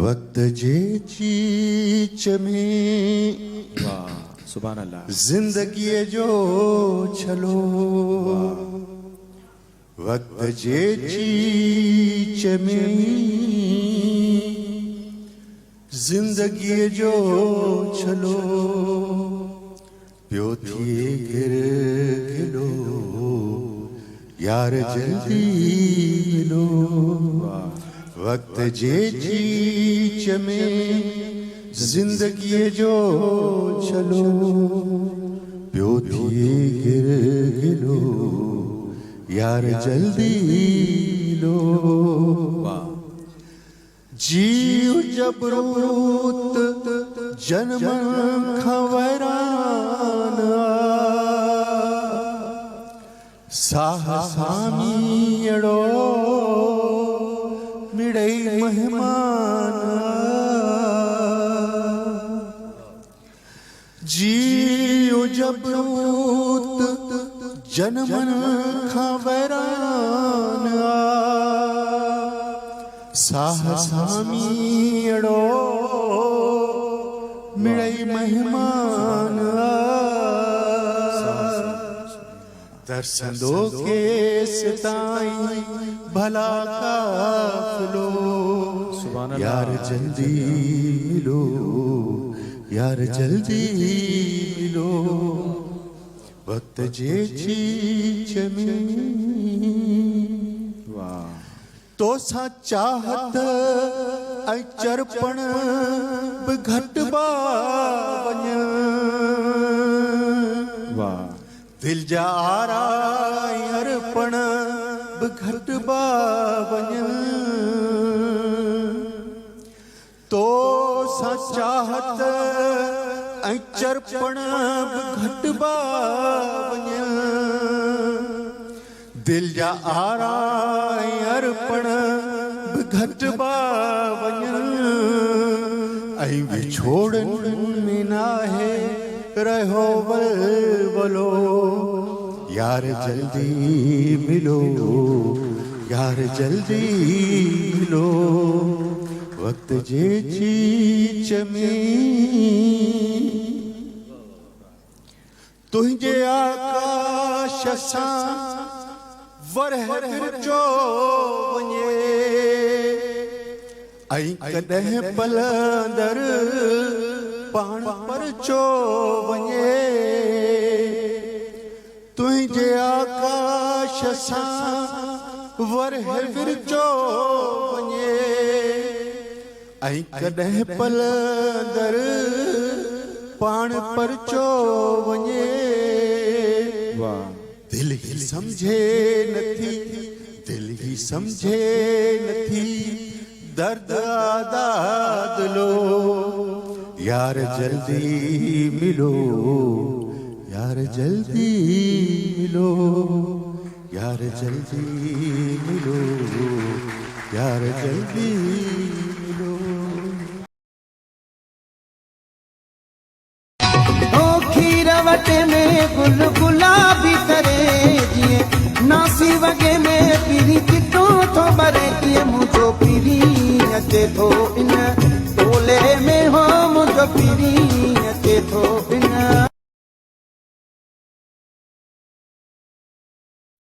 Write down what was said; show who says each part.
Speaker 1: वक्त जे चीच में
Speaker 2: वाह सुभान अल्लाह
Speaker 1: जिंदगी जो छलो वक्त जे चीच में जिंदगी जो छलो पियो थिए गिर गिलो यार जल्दी मिलो वक्त जे चीच में जिंदगी जो छलो पियो थिए गिर गिलो यार जल्दी लो जीव जबरूत जन्म खवरान साहसामीड़ो मिड़ई मेहमान जीव जबरूत जन्मन खवरान साहसामीड़ो मिड़ई मेहमान दर्शनों के सिताई भला काफिलो यार जल्दी मिलो यार जल्दी मिलो वक्त जे चीच में
Speaker 2: वाह
Speaker 1: तो सा चाहत ऐं चरपण बि घटिबा वञ
Speaker 2: वाह
Speaker 1: दिल जा आरा ऐं अर्पण बि घटिबा वञ तो सा चाहत ऐं चरपण बि घटिबा वञ दिल जा आरा ऐं अर्पण बि घटिबा वञ ऐं विछोड़नि में नाहे रहियो वलवलो यार जल्दी मिलो यार जल्दी मिलो वक्त जे चीच में तुंहिंजे आकाश सां वरह जो वञे ऐं कॾहिं पलंदर पाण पर चो वञे तुंहिंजे आकाश सां वरह जो वञे ऐं कॾहिं पलंदर पाण पर चो वञे
Speaker 2: वाह
Speaker 1: दिल ही समझे नथी दिल ही समझे नथी दर्द आदाद लो यार जल्दी मिलो यार जल्दी मिलो यार जल्दी मिलो यार जल्दी मिलो
Speaker 3: खीरवटे में गुल गुलाबी करे जिए नासी वगे में पीरी चिट्टो थो बरे जिए मुझो पीरी अचे थो इन टोले में हो मुझो पीरी अचे थो इन